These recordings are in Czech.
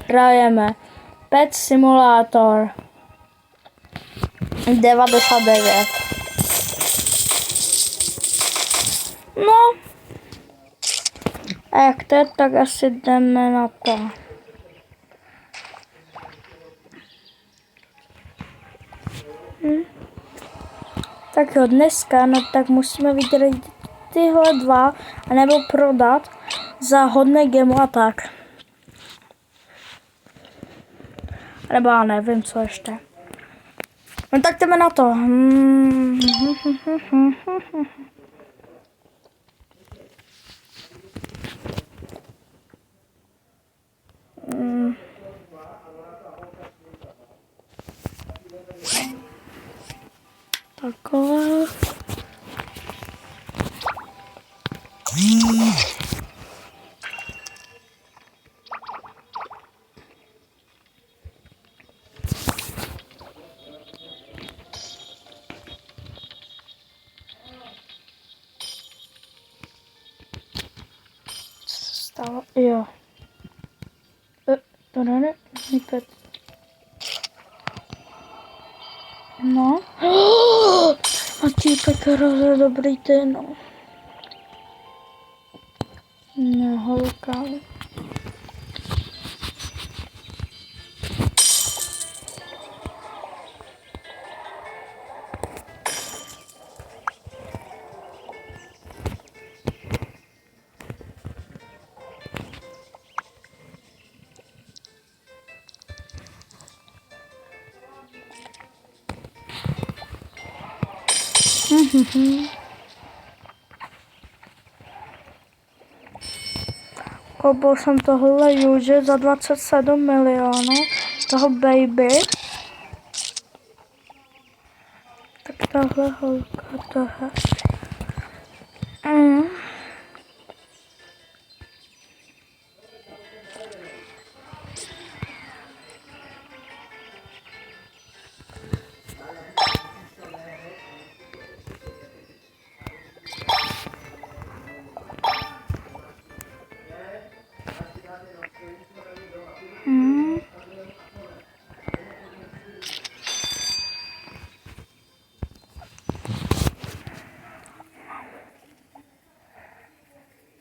Hrajeme Pet Simulator 99. No. A jak teď, tak asi jdeme na to. Tak jo, dneska, no tak musíme vydělat tyhle dva, anebo prodat za hodné gemu a tak. Nebo já nevím, co ještě. No tak jdeme na to. Takové. Stalo, jo. To ne, nikde. No. Matí, tak hrozně dobrý ten, no. Ne, holka. Koupil jsem tohle Juže za 27 milionů, toho baby. Tak tahle holka, tohle.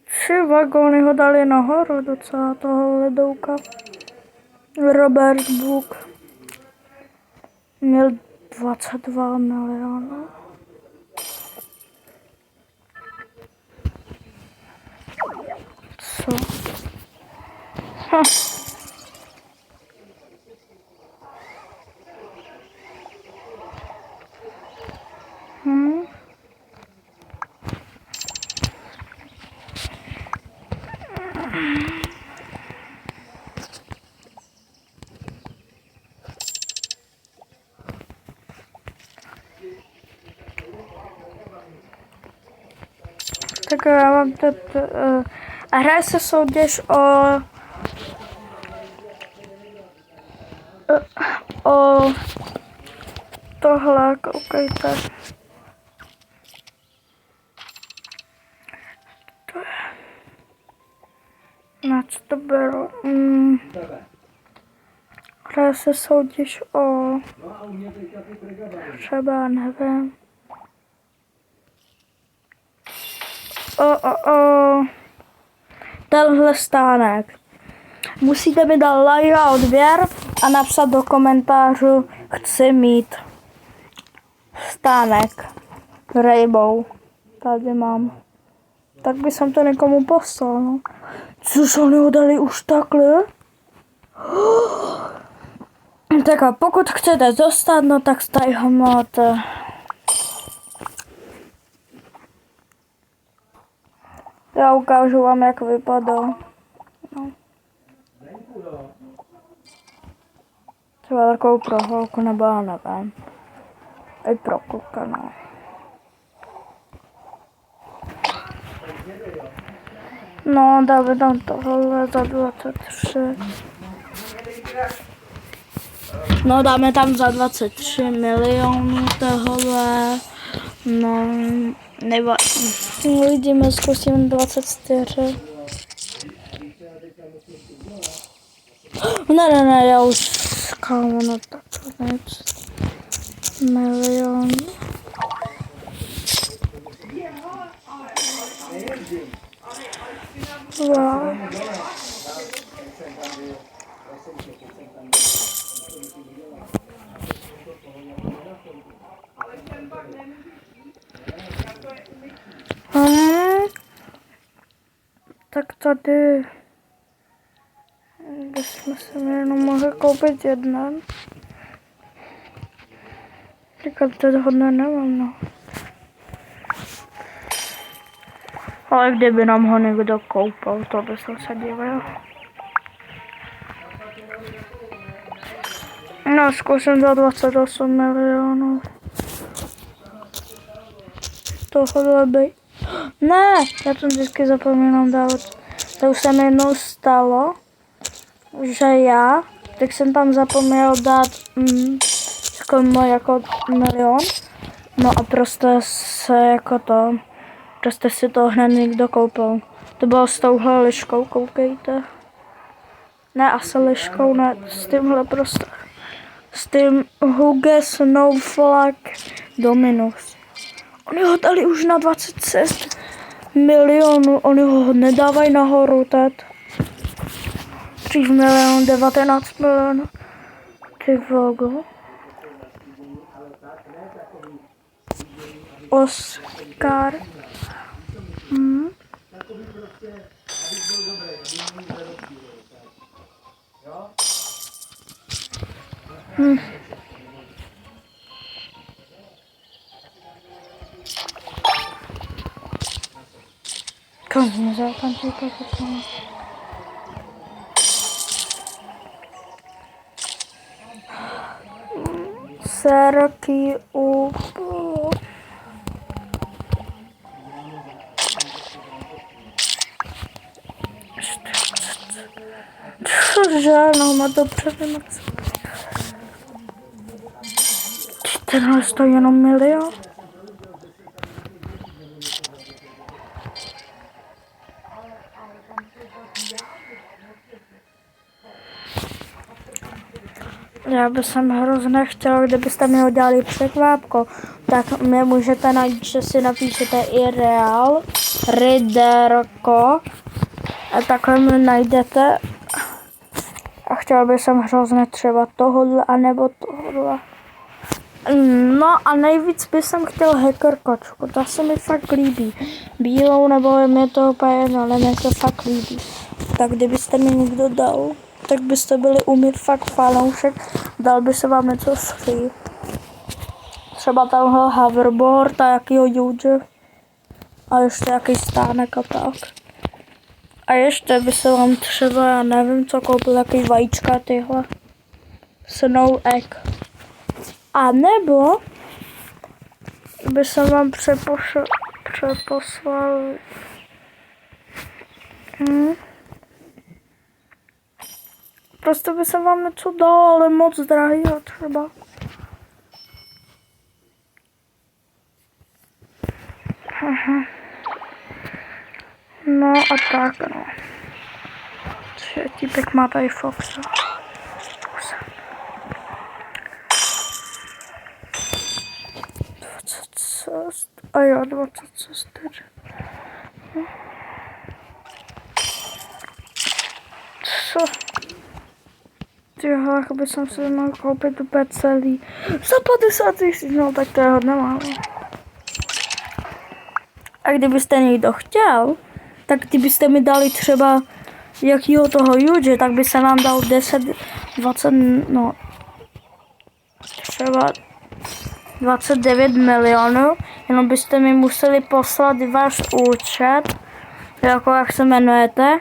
Tři vagóny ho dali nahoru docela toho ledouka. Robert Book měl 22 milionů. Co? Tak já mám a hraje se soutěž o tohle, koukejte. Na co to beru? Hraje se soutěž o třeba, nevím. Tenhle stánek. Musíte mi dát like a odběr a napsat do komentářů, chci mít stánek Rainbow. Tady mám. Tak by jsem to někomu poslal, no. Což oni ho dali už takhle? Tak a pokud chcete dostat, no tak tady ho máte. Já ukážu vám, jak vypadá. No. Třeba takovou pro holku, nebo já nevím. I pro kluka, no. No, dáme tam tohle za 23. No, dáme tam za 23 milionů tohle. No, nebo uvidíme, zkusím 24. Ne, já už kámo, no tak nic. Milion. Wow. Tak tady bychom si jenom mohli koupit jeden. Říkat, to hodně nemám, no. Ale kdyby nám ho někdo koupil, to by se divil. No, zkusím za 28 milionů. Tohle by... Ne, já to vždycky zapomínám dávat. To už se mi jednou stalo, že já, tak jsem tam zapomněl dát jako milion. No a prostě se jako to, prostě si to hned někdo koupil. To bylo s touhle liškou, koukejte. Ne asi liškou, ne, s tímhle prostě. S tím Hugo Snowflake Dominus. Oni ho dali už na 26 milionů, oni ho nedávají nahoru teď. 3 milionů, 19 milionů. Ty vogo. Oscar. Konie zakończył to pytanie. Serki u... Cože, no má dobře vymoc. 14 to jenom milion. Já bych hrozně chtěla, kdybyste mi udělali překvápko, tak mě můžete najít, že si napíšete i real, Riderko, a takhle mi najdete. A chtěla bych hrozně třeba tohle, anebo tohle. No a nejvíc bych chtěl hacker kočku, ta se mi fakt líbí. Bílou nebo je mi to úplně jedno, ale mě to fakt líbí. Tak kdybyste mi někdo dal, tak byste byli umít fakt fanoušek, dal by se vám něco free. Třeba tenhle hoverboard a jakýho Juge. A ještě jaký stánek a tak. A ještě by se vám třeba, já nevím co koupil, jaký vajíčka tyhle. Snow egg. A nebo by se vám přeposlal prostě by se vám něco dalo, ale moc drahýho třeba. Aha. No a tak no. Típek má tady Foxa. 26. A jo, 26. Co? Tyhle, jako by jsem si mohl koupit úplně celý. Za 50 000, no tak to je hodně málo. A kdybyste někdo chtěl, tak kdybyste mi dali třeba jakýho toho Juge, tak by se vám dal 10, 20, no třeba 29 milionů, jenom byste mi museli poslat váš účet, jako jak se jmenujete,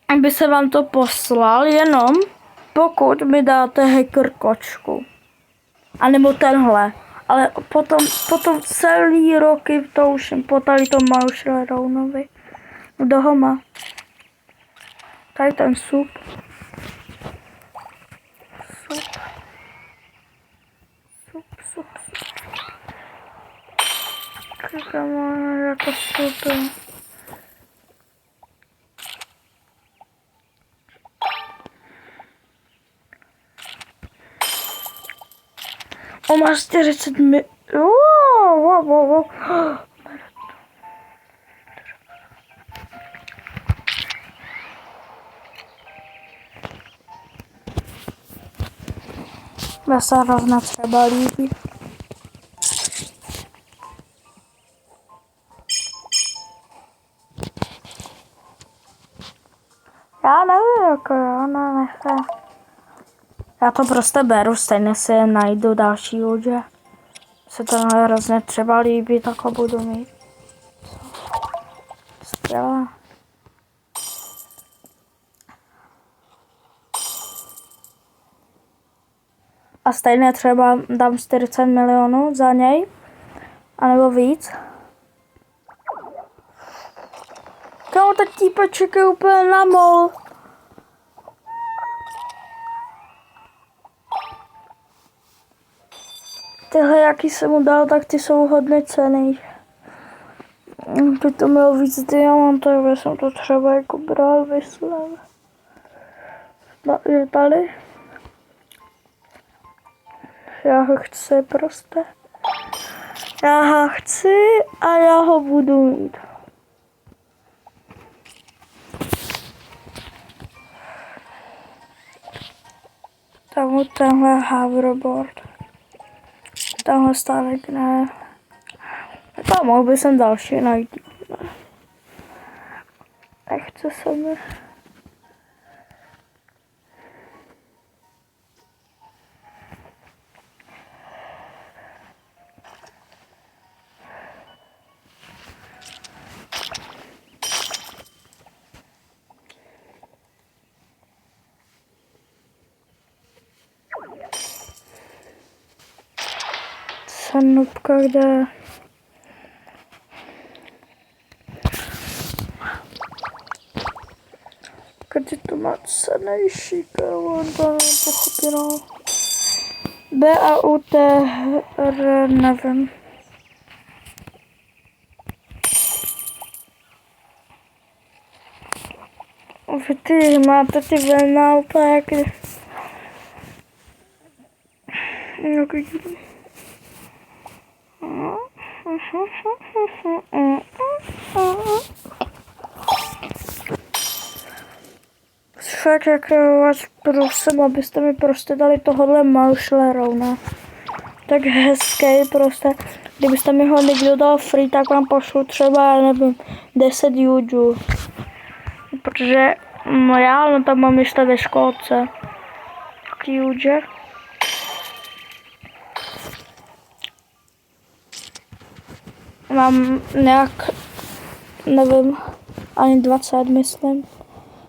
aby se vám to poslal, jenom pokud mi dáte hacker kočku. A nebo tenhle. Ale potom celý roky to už po tady to Marshmallowovi. Kdo ho má? Tady ten sup. Sup. Kamo, jako super. On má 40 mi... Wow. Mně se hrozně třeba líbí. Já nevím, jako jo, no nechce. Já to prostě beru, stejně si najdu další lodě. Se to hrozně třeba líbí, tak ho budu mít. Skvělé. A stejně třeba dám 40 milionů za něj, anebo víc. Kámo, ten típeček je úplně na mol. Tyhle, jaký jsem mu dal, tak ty jsou hodně cenný. By to mělo víc diamantů, já jsem to třeba jako bral, vyslal. Je tady. Já ho chci prostě. Já ho chci a já ho budu mít. Tam tenhle hoverboard. Tamhle stánek ne. A mohl by jsem další najít. Nechce se mi. Nubka, kde když to má cenejší, kámo, to nepochopilo. BAUTR, nevím. Vy ty máte ty velná úplně jaký... Fakt, jak vás prosím, abyste mi prostě dali tohohle marshmallow, ne? Tak hezký prostě. Kdybyste mi ho někdo dal free, tak vám pošlu třeba, nevím, 10 judů. Protože reálně tam mám ještě ve školce. Taky judže. Mám nějak, nevím, ani 20, myslím.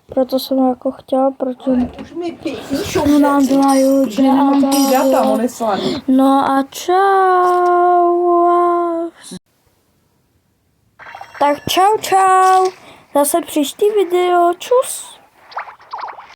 Proto jsem ho jako chtěla, protože... Už mi píšou, mám dva judže. nemám ty data, Moneslaný. No a čau. Tak čau. Zase příští video. Čus.